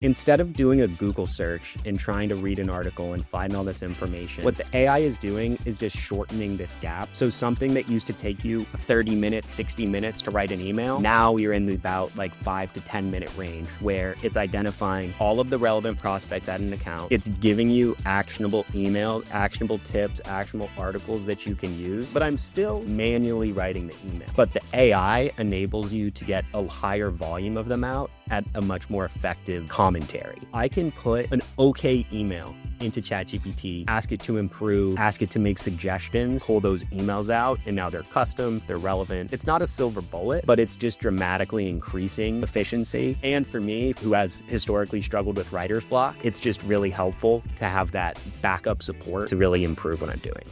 Instead of doing a Google search and trying to read an article and find all this information, what the AI is doing is just shortening this gap. So something that used to take you 30 minutes, 60 minutes to write an email, now you're in about like 5 to 10 minute range where it's identifying all of the relevant prospects at an account. It's giving you actionable emails, actionable tips, actionable articles that you can use, but I'm still manually writing the email. But the AI enables you to get a higher volume of them out at a much more effective commentary. I can put an okay email into ChatGPT, ask it to improve, ask it to make suggestions, pull those emails out, and now they're custom, they're relevant. It's not a silver bullet, but it's just dramatically increasing efficiency. And for me, who has historically struggled with writer's block, it's just really helpful to have that backup support to really improve what I'm doing.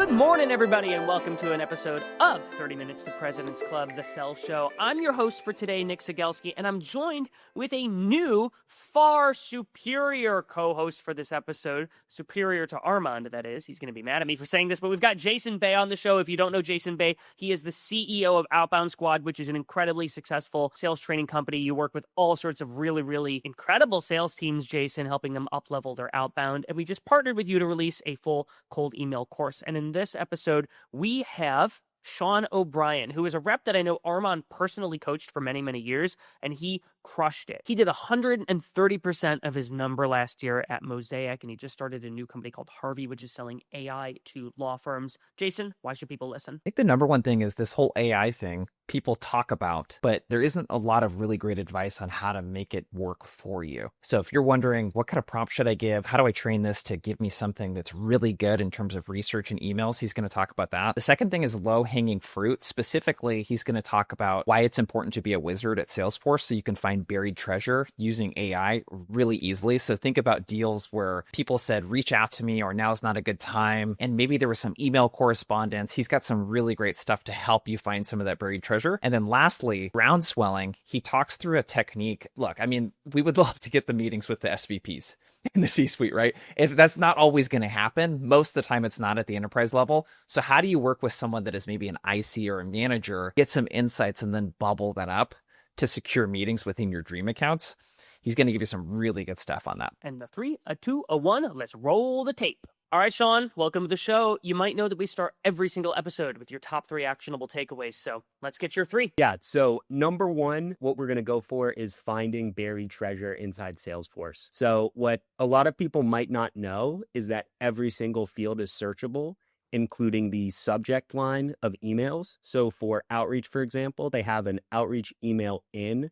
Good morning, everybody, and welcome to an episode of 30 Minutes to President's Club, the Sell Show. I'm your host for today, Nick Cegelski, and I'm joined with a new, far superior co-host for this episode. Superior to Armand, that is. He's going to be mad at me for saying this, but we've got Jason Bay on the show. If you don't know Jason Bay, he is the CEO of Outbound Squad, which is an incredibly successful sales training company. You work with all sorts of really, really incredible sales teams, Jason, helping them up-level their outbound. And we just partnered with you to release a full cold email course. And in this episode, we have Sean O'Brien, who is a rep that I know Armand personally coached for many, many years, and he crushed it. He did 130% of his number last year at Mosaic, and he just started a new company called Harvey, which is selling AI to law firms. Jason, why should people listen? I think the number one thing is this whole AI thing people talk about, but there isn't a lot of really great advice on how to make it work for you. So if you're wondering, what kind of prompt should I give? How do I train this to give me something that's really good in terms of research and emails? He's going to talk about that. The second thing is low-hanging fruit. Specifically, he's going to talk about why it's important to be a wizard at Salesforce so you can find buried treasure using AI really easily. So think about deals where people said, reach out to me, or now's not a good time. And maybe there was some email correspondence. He's got some really great stuff to help you find some of that buried treasure. And then lastly, ground swelling. He talks through a technique. Look, I mean, we would love to get the meetings with the SVPs in the C-suite, right? That's not always going to happen. Most of the time, it's not at the enterprise level. So how do you work with someone that is maybe an IC or a manager, get some insights, and then bubble that up to secure meetings within your dream accounts? He's going to give you some really good stuff on that. And the 3, a 2, a 1, let's roll the tape. All right, Sean, welcome to the show. You might know that we start every single episode with your top 3 actionable takeaways. So let's get your 3. Yeah, so number 1, what we're going to go for is finding buried treasure inside Salesforce. So what a lot of people might not know is that every single field is searchable, including the subject line of emails. So for outreach, for example, they have an outreach email in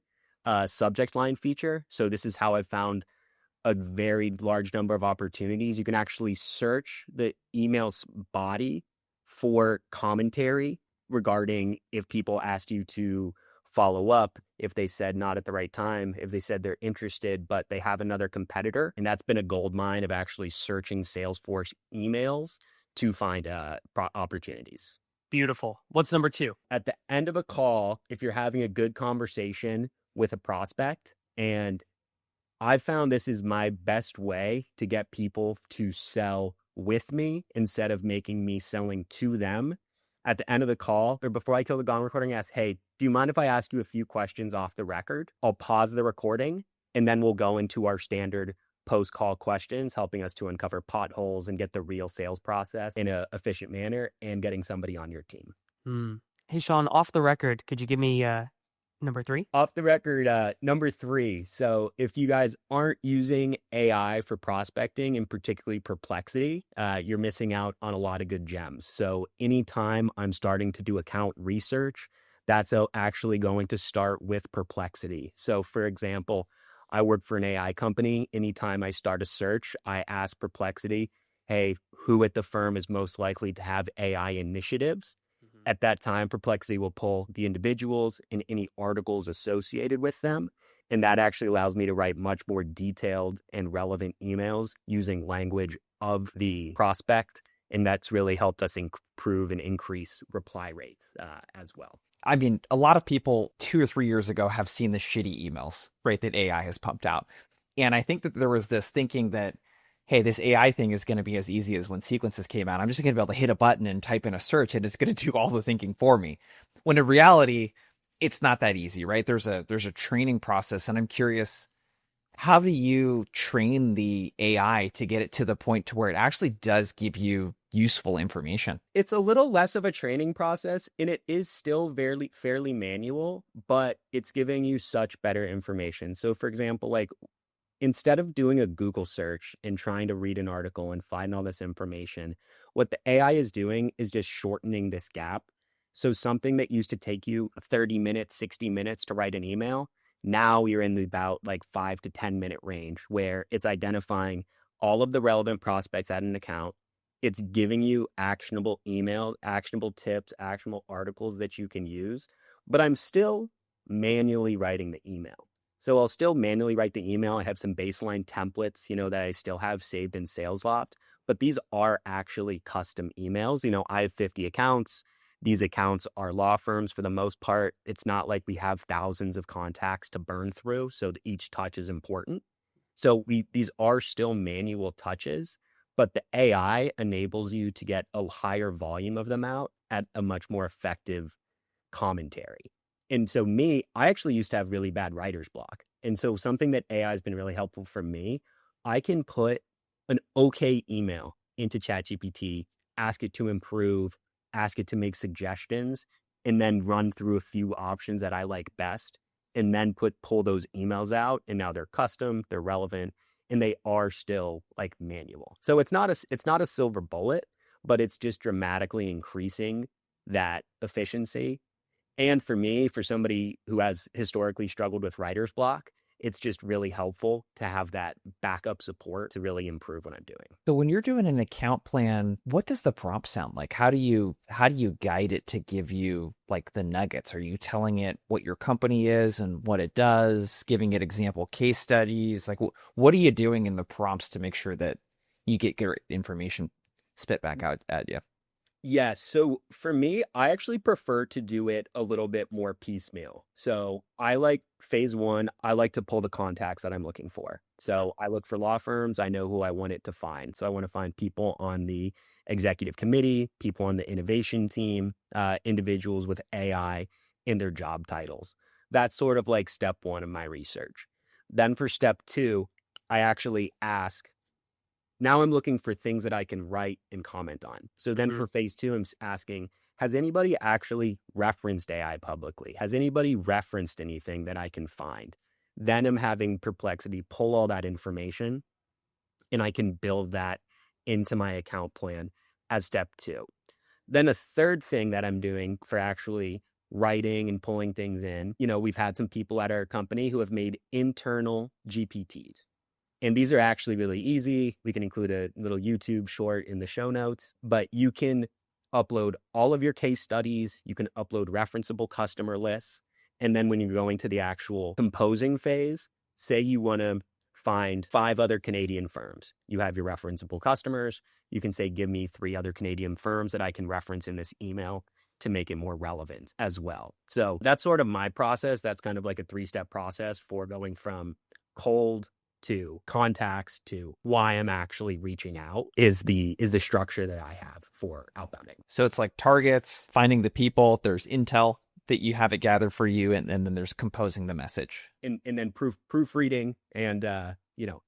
subject line feature. So this is how I found a very large number of opportunities. You can actually search the email's body for commentary regarding if people asked you to follow up, if they said not at the right time, if they said they're interested, but they have another competitor. And that's been a gold mine of actually searching Salesforce emails to find opportunities. Beautiful. What's number 2? At the end of a call, if you're having a good conversation with a prospect, and I found this is my best way to get people to sell with me instead of making me selling to them. At the end of the call, or before I kill the gong recording, I ask, hey, do you mind if I ask you a few questions off the record? I'll pause the recording, and then we'll go into our standard post-call questions, helping us to uncover potholes and get the real sales process in an efficient manner and getting somebody on your team. Hey, Sean, off the record, could you give me number 3? Off the record, number 3. So if you guys aren't using AI for prospecting, and particularly Perplexity, you're missing out on a lot of good gems. So anytime I'm starting to do account research, that's actually going to start with Perplexity. So for example, I work for an AI company. Anytime I start a search, I ask Perplexity, hey, who at the firm is most likely to have AI initiatives? At that time, Perplexity will pull the individuals and any articles associated with them. And that actually allows me to write much more detailed and relevant emails using language of the prospect. And that's really helped us improve and increase reply rates as well. I mean, a lot of people 2 or 3 years ago have seen the shitty emails, right, that AI has pumped out. And I think that there was this thinking that hey, this AI thing is going to be as easy as when sequences came out. I'm just going to be able to hit a button and type in a search and it's going to do all the thinking for me. When in reality, it's not that easy, right? There's a training process, and I'm curious, how do you train the AI to get it to the point to where it actually does give you useful information? It's a little less of a training process, and it is still fairly manual, but it's giving you such better information. So for example, like instead of doing a Google search and trying to read an article and find all this information, what the AI is doing is just shortening this gap. So something that used to take you 30 minutes, 60 minutes to write an email, now you're in the about like 5 to 10 minute range where it's identifying all of the relevant prospects at an account. It's giving you actionable emails, actionable tips, actionable articles that you can use, but I'm still manually writing the email. So I'll still manually write the email. I have some baseline templates, that I still have saved in SalesLoft, but these are actually custom emails. I have 50 accounts. These accounts are law firms for the most part. It's not like we have thousands of contacts to burn through, so each touch is important. So these are still manual touches, but the AI enables you to get a higher volume of them out at a much more effective commentary. And so I actually used to have really bad writer's block. And so something that AI has been really helpful for me, I can put an okay email into ChatGPT, ask it to improve, ask it to make suggestions, and then run through a few options that I like best, and then pull those emails out. And now they're custom, they're relevant, and they are still like manual. So it's not a silver bullet, but it's just dramatically increasing that efficiency. And for me, for somebody who has historically struggled with writer's block, it's just really helpful to have that backup support to really improve what I'm doing. So when you're doing an account plan, what does the prompt sound like? How do you guide it to give you like the nuggets? Are you telling it what your company is and what it does, giving it example case studies? Like what are you doing in the prompts to make sure that you get good information spit back out at you? Yes. So for me, I actually prefer to do it a little bit more piecemeal. So I like phase one, I like to pull the contacts that I'm looking for. So I look for law firms. I know who I want it to find. So I want to find people on the executive committee, people on the innovation team, individuals with AI in their job titles. That's sort of like step one of my research. Then for step two, I actually ask, now I'm looking for things that I can write and comment on. So then for phase two, I'm asking, has anybody actually referenced AI publicly? Has anybody referenced anything that I can find? Then I'm having Perplexity pull all that information, and I can build that into my account plan as step two. Then a third thing that I'm doing for actually writing and pulling things in, we've had some people at our company who have made internal GPTs. And these are actually really easy. We can include a little YouTube short in the show notes, but you can upload all of your case studies. You can upload referenceable customer lists. And then when you're going to the actual composing phase, say you want to find 5 other Canadian firms. You have your referenceable customers. You can say, give me 3 other Canadian firms that I can reference in this email to make it more relevant as well. So that's sort of my process. That's kind of like a 3-step process for going from cold to contacts to why I'm actually reaching out is the structure that I have for outbounding. So it's like targets, finding the people, there's intel that you have it gathered for you, and then there's composing the message. And then proofreading and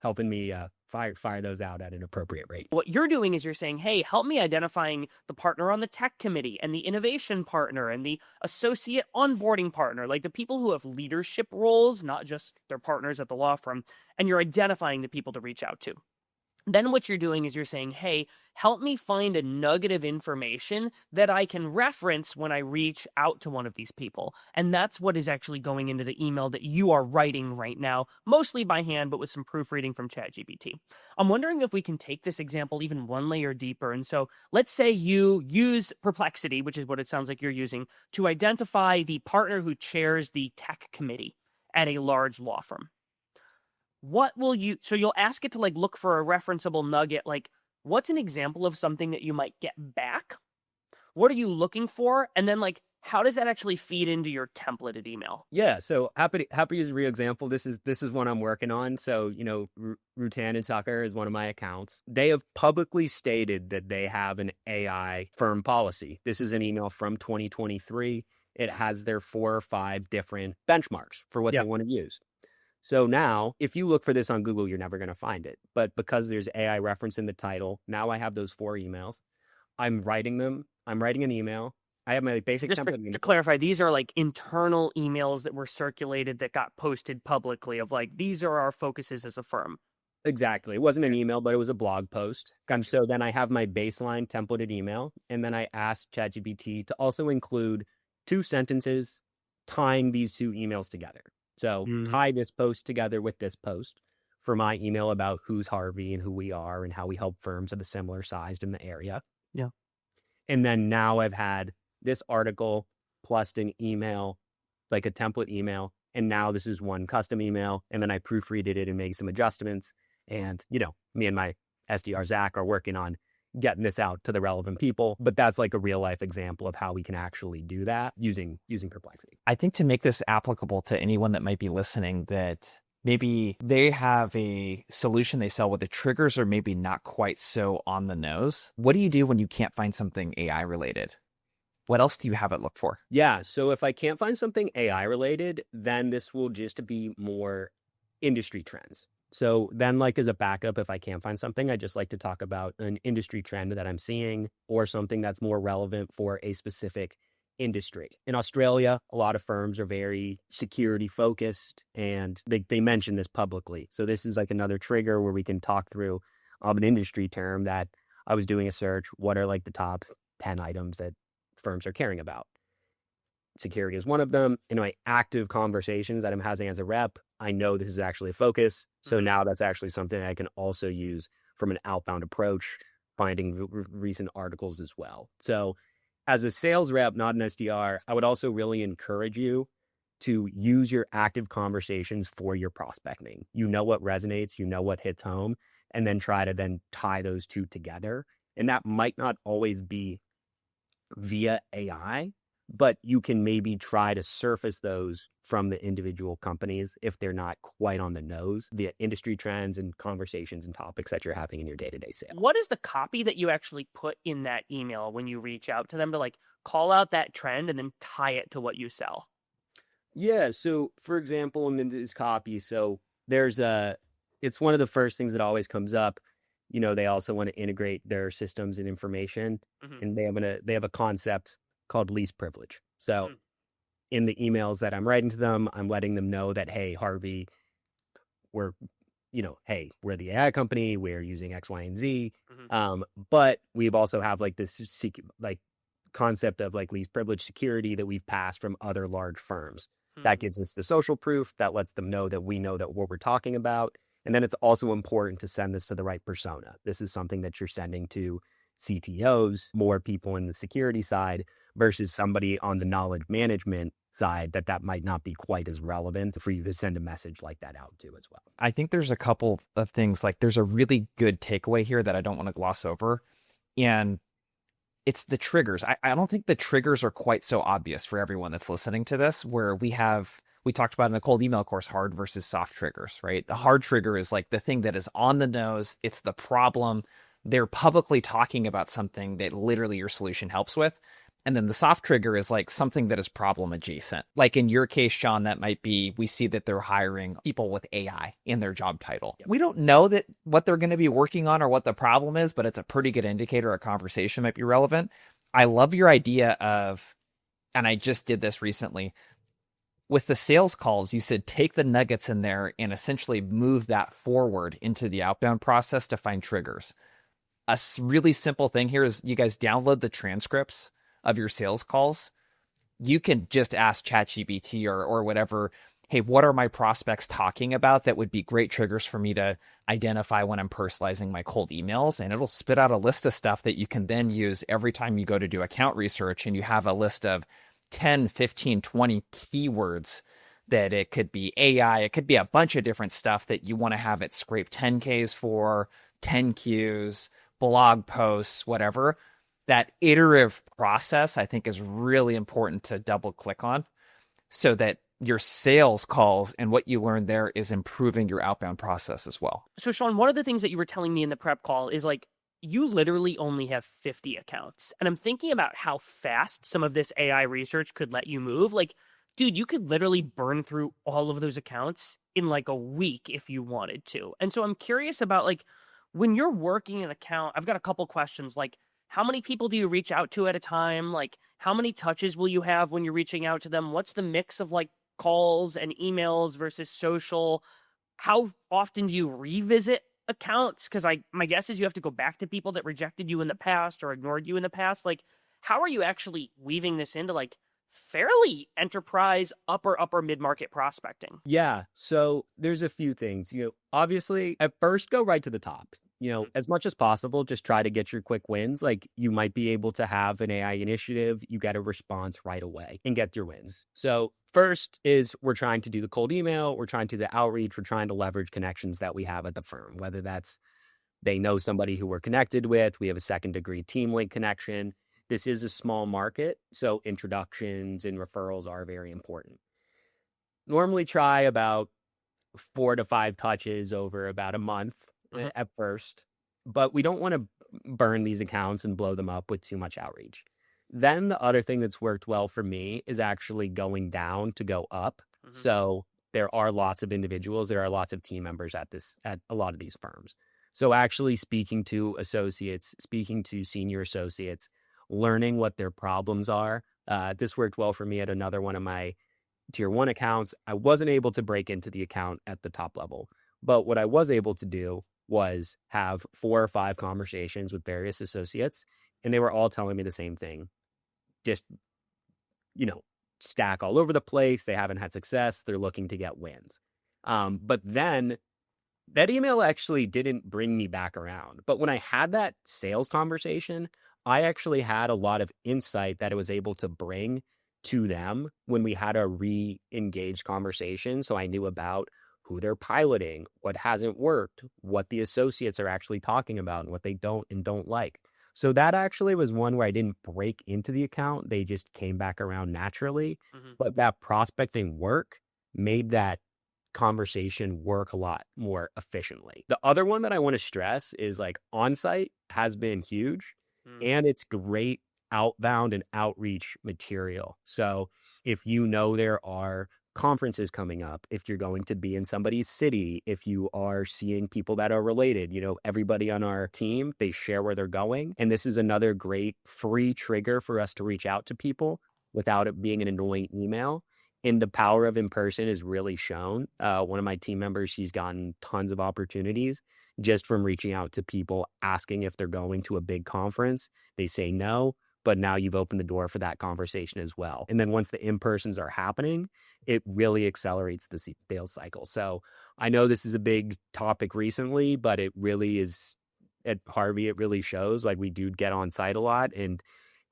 helping me fire those out at an appropriate rate. What you're doing is you're saying, hey, help me identifying the partner on the tech committee and the innovation partner and the associate onboarding partner, like the people who have leadership roles, not just their partners at the law firm, and you're identifying the people to reach out to. Then what you're doing is you're saying, hey, help me find a nugget of information that I can reference when I reach out to one of these people. And that's what is actually going into the email that you are writing right now, mostly by hand, but with some proofreading from ChatGPT. I'm wondering if we can take this example even one layer deeper. And so let's say you use Perplexity, which is what it sounds like you're using, to identify the partner who chairs the tech committee at a large law firm. So you'll ask it to like look for a referenceable nugget, like what's an example of something that you might get back? What are you looking for? And then like, how does that actually feed into your templated email? Yeah, so happy to use a real example. This is one I'm working on. So, Rutan and Tucker is one of my accounts. They have publicly stated that they have an AI firm policy. This is an email from 2023. It has their 4 or 5 different benchmarks for what they want to use. So now, if you look for this on Google, you're never going to find it. But because there's AI reference in the title, now I have those 4 emails. I'm writing them. I'm writing an email. I have my basic Just template. to clarify, these are like internal emails that were circulated that got posted publicly of like, these are our focuses as a firm. Exactly. It wasn't an email, but it was a blog post. And so then I have my baseline templated email. And then I asked ChatGPT to also include 2 sentences tying these 2 emails together. So tie this post together with this post for my email about who's Harvey and who we are and how we help firms of a similar size in the area. Yeah. And then now I've had this article plus an email, like a template email. And now this is one custom email. And then I proofreaded it and made some adjustments. And, me and my SDR, Zach, are working on getting this out to the relevant people. But that's like a real life example of how we can actually do that using Perplexity. I think to make this applicable to anyone that might be listening, that maybe they have a solution they sell where the triggers are maybe not quite so on the nose. What do you do when you can't find something AI related? What else do you have it look for? Yeah, so if I can't find something AI related, then this will just be more industry trends. So then, like as a backup, if I can't find something, I just like to talk about an industry trend that I'm seeing or something that's more relevant for a specific industry. In Australia, a lot of firms are very security focused and they mention this publicly. So this is like another trigger where we can talk through an industry term that I was doing a search. What are like the top 10 items that firms are caring about? Security is one of them. In my active conversations that I'm having as a rep, I know this is actually a focus. So now that's actually something I can also use from an outbound approach, finding recent articles as well. So as a sales rep, not an SDR, I would also really encourage you to use your active conversations for your prospecting. You know what resonates, you know what hits home, and then try to then tie those 2 together. And that might not always be via AI, but you can maybe try to surface those from the individual companies if they're not quite on the nose via industry trends and conversations and topics that you're having in your day-to-day sales. What is the copy that you actually put in that email when you reach out to them to like call out that trend and then tie it to what you sell? Yeah. So for example, in this copy, so it's one of the first things that always comes up. They also want to integrate their systems and information, and they have a concept called least privilege. So in the emails that I'm writing to them, I'm letting them know that, hey, Harvey, we're the AI company, we're using X, Y, and Z. But we've also have like this concept of like least privilege security that we've passed from other large firms. That gives us the social proof that lets them know that we know that what we're talking about. And then it's also important to send this to the right persona. This is something that you're sending to CTOs, more people in the security side versus somebody on the knowledge management side that might not be quite as relevant for you to send a message like that out to as well. I think there's a couple of things, like there's a really good takeaway here that I don't want to gloss over. And it's the triggers. I don't think the triggers are quite so obvious for everyone that's listening to this, where we talked about in the cold email course, hard versus soft triggers, right? The hard trigger is like the thing that is on the nose. It's the problem. They're publicly talking about something that literally your solution helps with. And then the soft trigger is like something that is problem adjacent. Like in your case, Sean, that might be, we see that they're hiring people with AI in their job title. Yep. We don't know that what they're going to be working on or what the problem is, but it's a pretty good indicator a conversation might be relevant. I love your idea of, and I just did this recently, with the sales calls, you said take the nuggets in there and essentially move that forward into the outbound process to find triggers. A really simple thing here is you guys download the transcripts of your sales calls. You can just ask ChatGPT or whatever, hey, what are my prospects talking about that would be great triggers for me to identify when I'm personalizing my cold emails? And it'll spit out a list of stuff that you can then use every time you go to do account research, and you have a list of 10, 15, 20 keywords that it could be AI, it could be a bunch of different stuff that you want to have it scrape 10Ks for, 10Qs, blog posts, whatever. that iterative process, I think, is really important to double click on so that your sales calls and what you learn there is improving your outbound process as well. So Sean, one of the things that you were telling me in the prep call is like, you literally only have 50 accounts. And I'm thinking about how fast some of this AI research could let you move. Like, dude, you could literally burn through all of those accounts in like a week if you wanted to. And so I'm curious about like, when you're working an account, I've got a couple questions like, how many people do you reach out to at a time? Like, how many touches will you have when you're reaching out to them? What's the mix of like calls and emails versus social? How often do you revisit accounts? Because my guess is you have to go back to people that rejected you in the past or ignored you in the past. Like, how are you actually weaving this into like fairly enterprise upper mid-market prospecting? Yeah. So there's a few things, obviously at first go right to the top, as much as possible, just try to get your quick wins. Like you might be able to have an AI initiative, you get a response right away and get your wins. So first is we're trying to do the cold email, we're trying to do the outreach, we're trying to leverage connections that we have at the firm, whether that's they know somebody who we're connected with, we have a second degree team link connection. This is a small market, so introductions and referrals are very important. Normally try about 4 to 5 touches over about a month at first, but we don't want to burn these accounts and blow them up with too much outreach. Then the other thing that's worked well for me is actually going down to go up. So there are lots of individuals, there are lots of team members at a lot of these firms. So actually speaking to associates, speaking to senior associates, learning what their problems are. This worked well for me at another one of my tier 1 accounts. I wasn't able to break into the account at the top level, but what I was able to do was have 4 or 5 conversations with various associates, and they were all telling me the same thing. Just, stack all over the place. They haven't had success. They're looking to get wins. But then that email actually didn't bring me back around. But when I had that sales conversation, I actually had a lot of insight that I was able to bring to them when we had a re-engaged conversation. So I knew about who they're piloting, what hasn't worked, what the associates are actually talking about, and what they don't and don't like. So that actually was one where I didn't break into the account. They just came back around naturally. But that prospecting work made that conversation work a lot more efficiently. The other one that I want to stress is like on-site has been huge. And it's great outbound and outreach material. So if there are conferences coming up, if you're going to be in somebody's city, if you are seeing people that are related, everybody on our team, they share where they're going. And this is another great free trigger for us to reach out to people without it being an annoying email. And the power of in-person is really shown. One of my team members, she's gotten tons of opportunities just from reaching out to people, asking if they're going to a big conference. They say no, but now you've opened the door for that conversation as well. And then once the in-persons are happening, it really accelerates the sales cycle. So I know this is a big topic recently, but it really is, at Harvey, it really shows. Like we do get on site a lot, and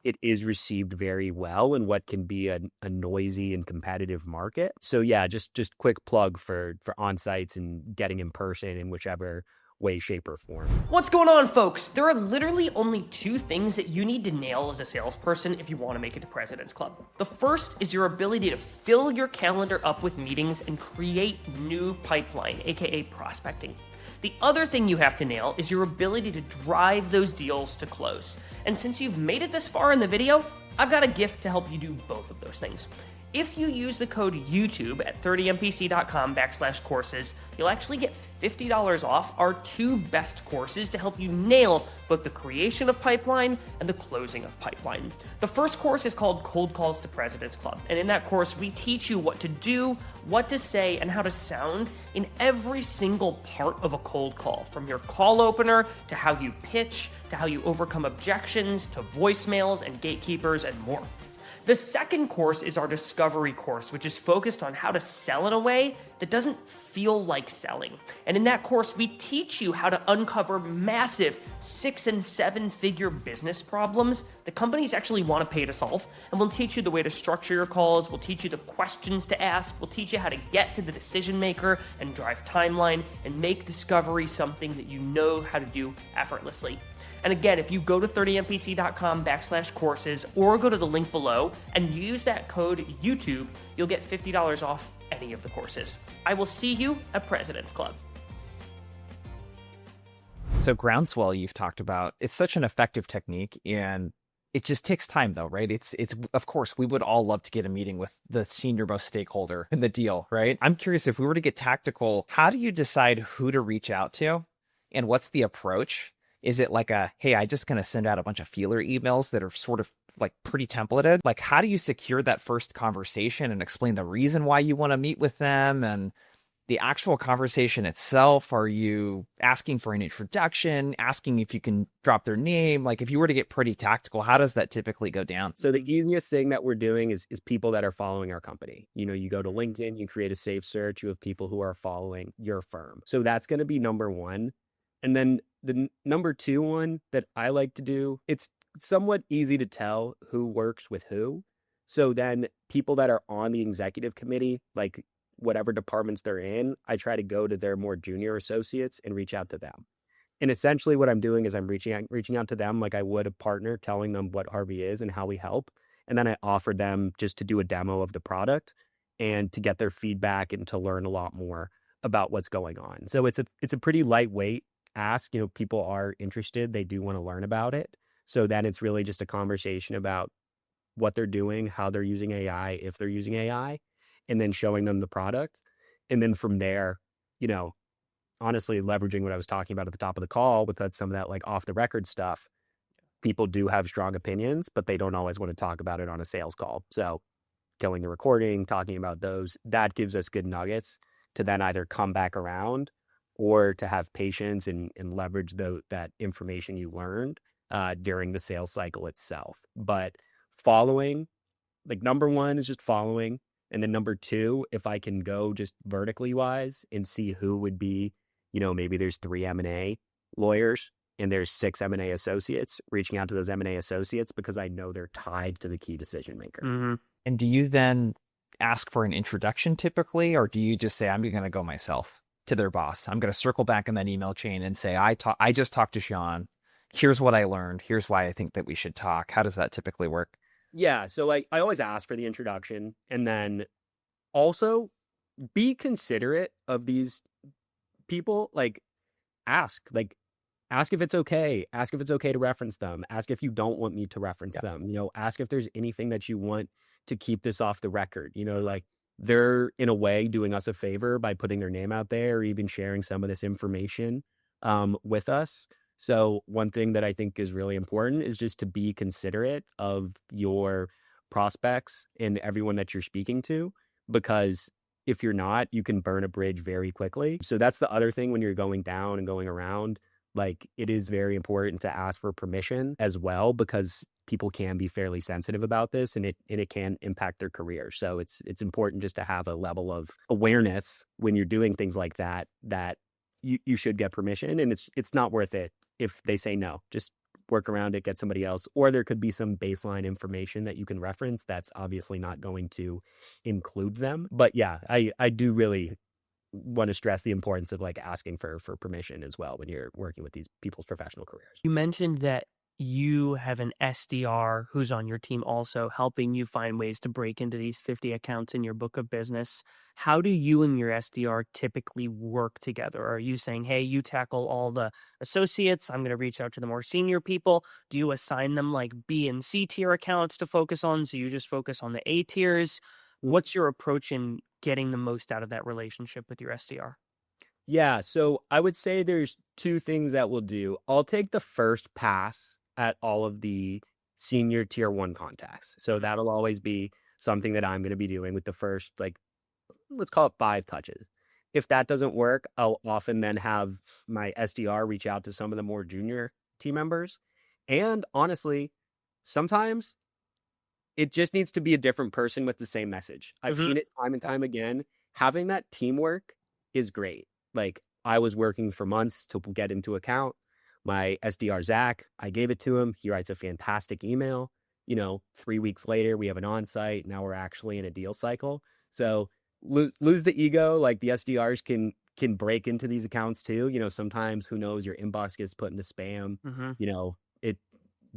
it is received very well in what can be a noisy and competitive market. So yeah, just quick plug for on-sites and getting in person in whichever way, shape, or form. What's going on, folks? There are literally only 2 things that you need to nail as a salesperson if you want to make it to President's Club. The first is your ability to fill your calendar up with meetings and create new pipeline, aka prospecting. The other thing you have to nail is your ability to drive those deals to close. And since you've made it this far in the video, I've got a gift to help you do both of those things. If you use the code YouTube at 30mpc.com/courses, you'll actually get $50 off our 2 best courses to help you nail both the creation of pipeline and the closing of pipeline. The first course is called Cold Calls to President's Club. And in that course, we teach you what to do, what to say, and how to sound in every single part of a cold call, from your call opener to how you pitch, to how you overcome objections, to voicemails and gatekeepers and more. The second course is our discovery course, which is focused on how to sell in a way that doesn't feel like selling. And in that course, we teach you how to uncover massive 6- and 7-figure business problems that companies actually want to pay to solve. And we'll teach you the way to structure your calls. We'll teach you the questions to ask. We'll teach you how to get to the decision maker and drive timeline and make discovery something that you know how to do effortlessly. And again, if you go to 30mpc.com/courses or go to the link below and use that code YouTube, you'll get $50 off any of the courses. I will see you at President's Club. So groundswell you've talked about, it's such an effective technique, and it just takes time though, right? It's of course we would all love to get a meeting with the senior most stakeholder in the deal, right? I'm curious, if we were to get tactical, how do you decide who to reach out to and what's the approach? Is it like hey, I just going to send out a bunch of feeler emails that are sort of like pretty templated? Like, how do you secure that first conversation and explain the reason why you want to meet with them and the actual conversation itself? Are you asking for an introduction, asking if you can drop their name? Like, if you were to get pretty tactical, how does that typically go down? So the easiest thing that we're doing is people that are following our company. You go to LinkedIn, you create a safe search, you have people who are following your firm. So that's going to be number one. And then the number two one that I like to do, it's somewhat easy to tell who works with who. So then people that are on the executive committee, like whatever departments they're in, I try to go to their more junior associates and reach out to them. And essentially what I'm doing is I'm reaching out to them like I would a partner, telling them what Harvey is and how we help. And then I offer them just to do a demo of the product and to get their feedback and to learn a lot more about what's going on. So it's a pretty lightweight ask. People are interested. They do want to learn about it. So then it's really just a conversation about what they're doing, how they're using AI, if they're using AI, and then showing them the product. And then from there, honestly, leveraging what I was talking about at the top of the call with some of that like off the record stuff, people do have strong opinions, but they don't always want to talk about it on a sales call. So killing the recording, talking about those, that gives us good nuggets to then either come back around or to have patience and leverage that information you learned during the sales cycle itself. But following, like number one is just following. And then number two, if I can go just vertically wise and see who would be, maybe there's 3 M&A lawyers and there's 6 M&A associates, reaching out to those M&A associates because I know they're tied to the key decision maker. Mm-hmm. And do you then ask for an introduction typically, or do you just say, I'm going to go myself to their boss? I'm going to circle back in that email chain and say, I just talked to Sean. Here's what I learned. Here's why I think that we should talk. How does that typically work? Yeah. So I always ask for the introduction, and then also be considerate of these people. Ask if it's okay. Ask if it's okay to reference them. Ask if you don't want me to reference them. Ask if there's anything that you want to keep this off the record. They're in a way doing us a favor by putting their name out there or even sharing some of this information with us. So one thing that I think is really important is just to be considerate of your prospects and everyone that you're speaking to, because if you're not, you can burn a bridge very quickly. So that's the other thing when you're going down and going around. It is very important to ask for permission as well, because people can be fairly sensitive about this and it can impact their career. So it's important just to have a level of awareness when you're doing things like that you should get permission, and it's not worth it if they say no. Just work around it, get somebody else, or there could be some baseline information that you can reference that's obviously not going to include them. But yeah, I do really want to stress the importance of asking for permission as well when you're working with these people's professional careers. You mentioned that you have an SDR who's on your team also helping you find ways to break into these 50 accounts in your book of business. How do you and your SDR typically work together? Are you saying, hey, you tackle all the associates, I'm going to reach out to the more senior people? Do you assign them B and C tier accounts to focus on, so you just focus on the A tiers? What's your approach in getting the most out of that relationship with your SDR? Yeah, so I would say there's 2 things that we'll do. I'll take the first pass at all of the senior tier 1 contacts. So that'll always be something that I'm going to be doing with the first, let's call it 5 touches. If that doesn't work, I'll often then have my SDR reach out to some of the more junior team members. And honestly, sometimes it just needs to be a different person with the same message. I've seen it time and time again. Having that teamwork is great. I was working for months to get into account. My SDR, Zach, I gave it to him. He writes a fantastic email. 3 weeks later, we have an on-site. Now we're actually in a deal cycle. So lose the ego. The SDRs can can break into these accounts too. Sometimes, who knows, your inbox gets put into spam. Mm-hmm.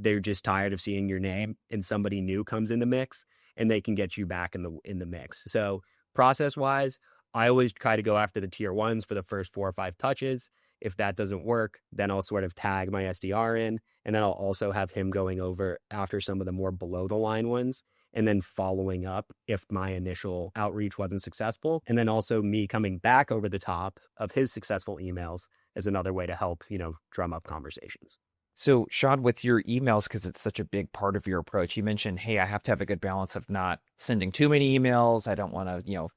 They're just tired of seeing your name, and somebody new comes in the mix, and they can get you back in the mix. So process wise, I always try to go after the tier ones for the first 4 or 5 touches. If that doesn't work, then I'll sort of tag my SDR in, and then I'll also have him going over after some of the more below the line ones, and then following up if my initial outreach wasn't successful. And then also me coming back over the top of his successful emails is another way to help, drum up conversations. So, Sean, with your emails, because it's such a big part of your approach, you mentioned, hey, I have to have a good balance of not sending too many emails. I don't want to,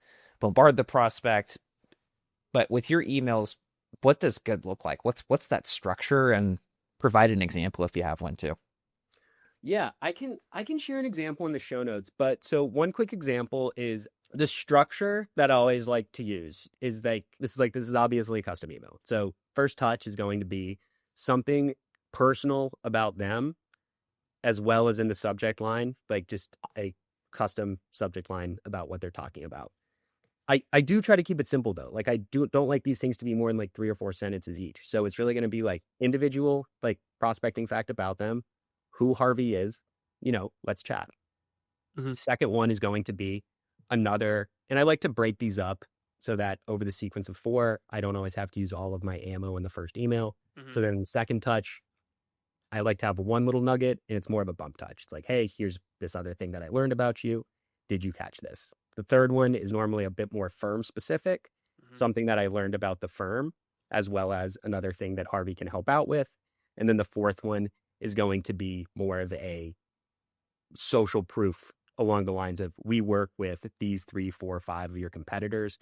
bombard the prospect. But with your emails, what does good look like? What's that structure? And provide an example if you have one too. Yeah, I can share an example in the show notes. But so one quick example is the structure that I always like to use is this is obviously a custom email. So first touch is going to be something personal about them, as well as in the subject line, like just a custom subject line about what they're talking about. I do try to keep it simple though. Like don't like these things to be more than like 3 or 4 sentences each. So it's really going to be like individual, like prospecting fact about them, who Harvey is, let's chat. Mm-hmm. Second one is going to be another, and I like to break these up so that over the sequence of 4, I don't always have to use all of my ammo in the first email. Mm-hmm. So then in the second touch, I like to have one little nugget, and it's more of a bump touch. It's like, hey, here's this other thing that I learned about you. Did you catch this? The third one is normally a bit more firm specific, something that I learned about the firm, as well as another thing that Harvey can help out with. And then the fourth one is going to be more of a social proof along the lines of, we work with these 3, 4, 5 of your competitors.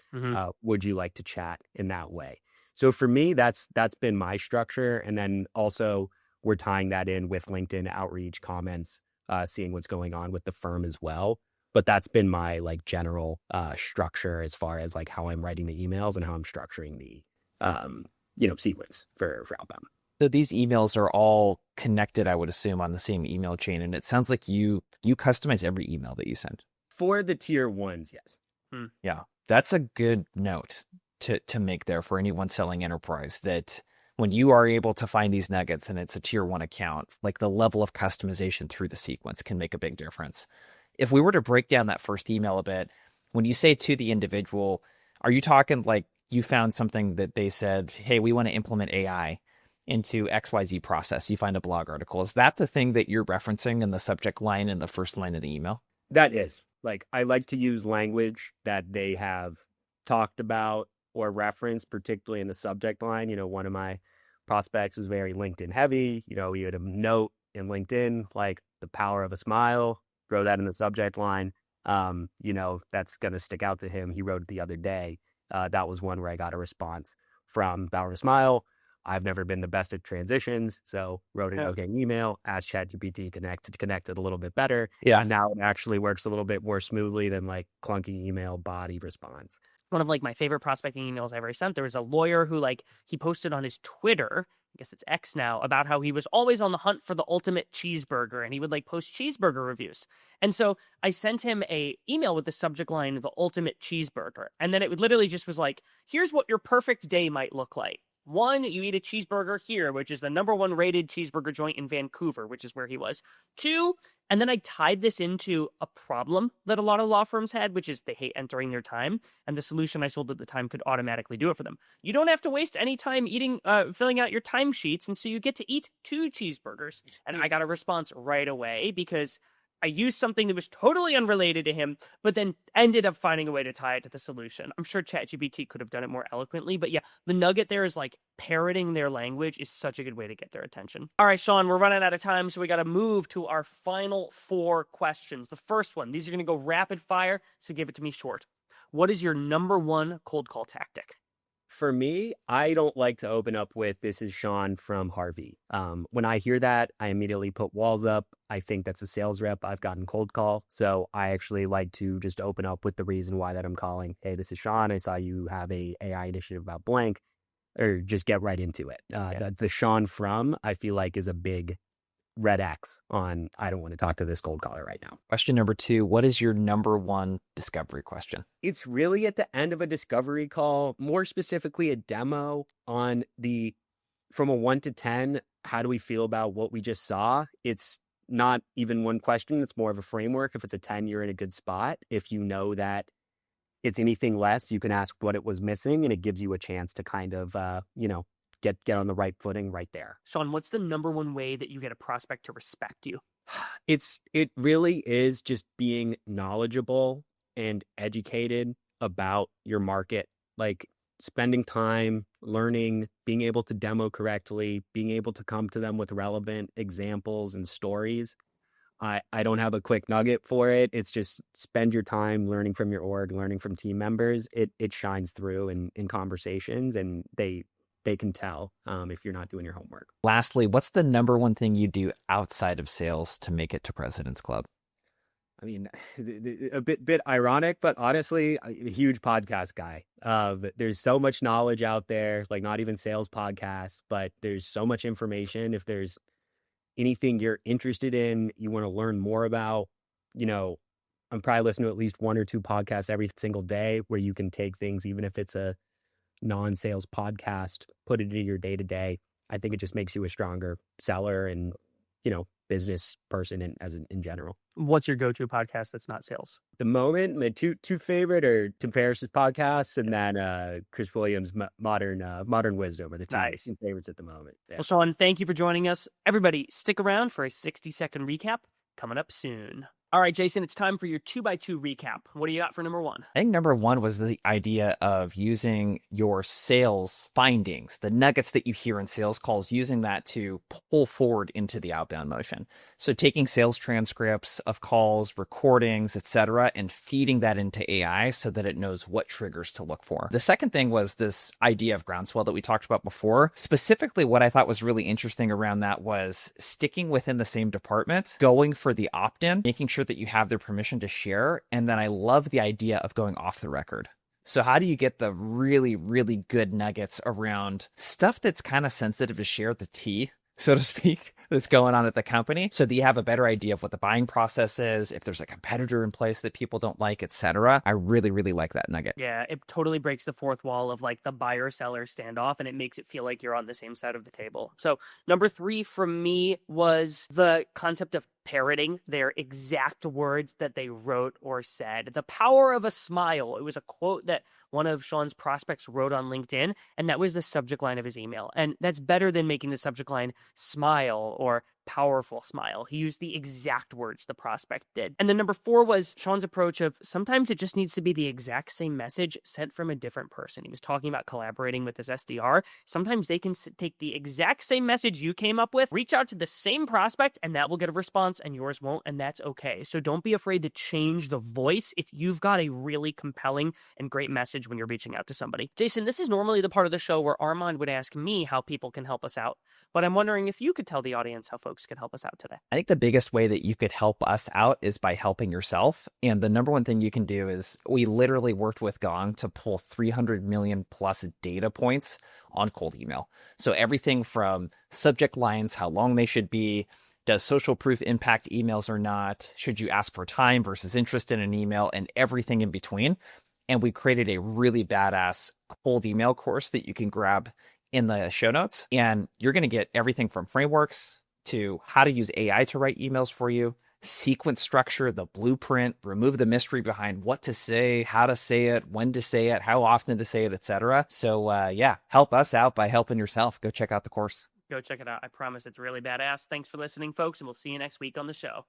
Would you like to chat in that way? So for me, that's been my structure. And then also we're tying that in with LinkedIn outreach comments, seeing what's going on with the firm as well. But that's been my like general structure as far as like how I'm writing the emails and how I'm structuring the sequence for outbound. So these emails are all connected, I would assume, on the same email chain. And it sounds like you customize every email that you send. For the tier ones, yes. Yeah, that's a good note to make there for anyone selling enterprise, that when you are able to find these nuggets and it's a tier 1 account, like the level of customization through the sequence can make a big difference. If we were to break down that first email a bit, when you say to the individual, are you talking like you found something that they said, hey, we want to implement AI into XYZ process? You find a blog article. Is that the thing that you're referencing in the subject line in the first line of the email? That is. Like, I like to use language that they have talked about or referenced, particularly in the subject line. One of my prospects was very LinkedIn heavy. He had a note in LinkedIn, like the power of a smile, throw that in the subject line. That's going to stick out to him. He wrote it the other day. That was one where I got a response from Power of a Smile. I've never been the best at transitions, so wrote an okay email, asked ChatGPT to connect it a little bit better. Yeah. Now it actually works a little bit more smoothly than like clunky email body response. One of like my favorite prospecting emails I ever sent, there was a lawyer who he posted on his Twitter, I guess it's X now, about how he was always on the hunt for the ultimate cheeseburger, and he would post cheeseburger reviews. And so I sent him a email with the subject line, the ultimate cheeseburger. And then it would literally just was like, here's what your perfect day might look like. 1, you eat a cheeseburger here, which is the #1 rated cheeseburger joint in Vancouver, which is where he was. 2, and then I tied this into a problem that a lot of law firms had, which is they hate entering their time. And the solution I sold at the time could automatically do it for them. You don't have to waste any time filling out your timesheets. And so you get to eat 2 cheeseburgers. And I got a response right away because I used something that was totally unrelated to him, but then ended up finding a way to tie it to the solution. I'm sure ChatGPT could have done it more eloquently, but yeah, the nugget there is parroting their language is such a good way to get their attention. All right, Sean, we're running out of time, so we got to move to our final 4 questions. The first one, these are going to go rapid fire, so give it to me short. What is your #1 cold call tactic? For me, I don't like to open up with, this is Sean from Harvey. When I hear that, I immediately put walls up. I think that's a sales rep I've gotten cold call. So I actually like to just open up with the reason why that I'm calling. Hey, this is Sean. I saw you have a AI initiative about blank, or just get right into it. The Sean from, I feel like, is a big red X on, I don't want to talk to this cold caller right now. Question number 2, what is your number one discovery question? It's really at the end of a discovery call, more specifically a demo on from a 1 to 10, how do we feel about what we just saw? It's not even one question. It's more of a framework. If it's a 10, you're in a good spot. If you know that it's anything less, you can ask what it was missing, and it gives you a chance to kind of, get on the right footing right there. Sean, what's the number one way that you get a prospect to respect you? It really is just being knowledgeable and educated about your market, like spending time learning, being able to demo correctly, being able to come to them with relevant examples and stories. I don't have a quick nugget for it. It's just spend your time learning from your org, learning from team members. It shines through in conversations, and they can tell if you're not doing your homework. Lastly, what's the number one thing you do outside of sales to make it to President's Club? I mean, a bit ironic, but honestly, a huge podcast guy. There's so much knowledge out there, like not even sales podcasts, but there's so much information. If there's anything you're interested in, you want to learn more about, I'm probably listening to at least 1 or 2 podcasts every single day where you can take things, even if it's a non-sales podcast, put it into your day-to-day. I think it just makes you a stronger seller and, business person in general. What's your go-to podcast that's not sales? The moment, my two favorite are Tim Ferriss's podcasts, and then Chris Williams' Modern Wisdom are the two favorites at the moment. Yeah. Well, Sean, thank you for joining us. Everybody, stick around for a 60-second recap coming up soon. All right, Jason, it's time for your 2x2 recap. What do you got for number 1? I think number 1 was the idea of using your sales findings, the nuggets that you hear in sales calls, using that to pull forward into the outbound motion. So taking sales transcripts of calls, recordings, etc., and feeding that into AI so that it knows what triggers to look for. The second thing was this idea of groundswell that we talked about before. Specifically, what I thought was really interesting around that was sticking within the same department, going for the opt-in, making sure that you have their permission to share. And then I love the idea of going off the record. So how do you get the really, really good nuggets around stuff that's kind of sensitive to share, the tea, so to speak, that's going on at the company, so that you have a better idea of what the buying process is, if there's a competitor in place that people don't like, etc. I really, really like that nugget. Yeah, it totally breaks the fourth wall of like the buyer-seller standoff, and it makes it feel like you're on the same side of the table. So number 3 from me was the concept of parroting their exact words that they wrote or said. The power of a smile. It was a quote that one of Sean's prospects wrote on LinkedIn, and that was the subject line of his email. And that's better than making the subject line smile or powerful smile. He used the exact words the prospect did. And then number 4 was Sean's approach of sometimes it just needs to be the exact same message sent from a different person. He was talking about collaborating with his SDR. Sometimes they can take the exact same message you came up with, reach out to the same prospect, and that will get a response and yours won't, and that's okay. So don't be afraid to change the voice if you've got a really compelling and great message when you're reaching out to somebody. Jason, this is normally the part of the show where Armand would ask me how people can help us out, but I'm wondering if you could tell the audience how folks could help us out today. I think the biggest way that you could help us out is by helping yourself. And the number one thing you can do is we literally worked with Gong to pull 300 million plus data points on cold email. So everything from subject lines, how long they should be, does social proof impact emails or not, should you ask for time versus interest in an email, and everything in between. And we created a really badass cold email course that you can grab in the show notes. And you're going to get everything from frameworks to how to use AI to write emails for you, sequence structure, the blueprint, remove the mystery behind what to say, how to say it, when to say it, how often to say it, etc. So help us out by helping yourself. Go check out the course. Go check it out. I promise it's really badass. Thanks for listening, folks, and we'll see you next week on the show.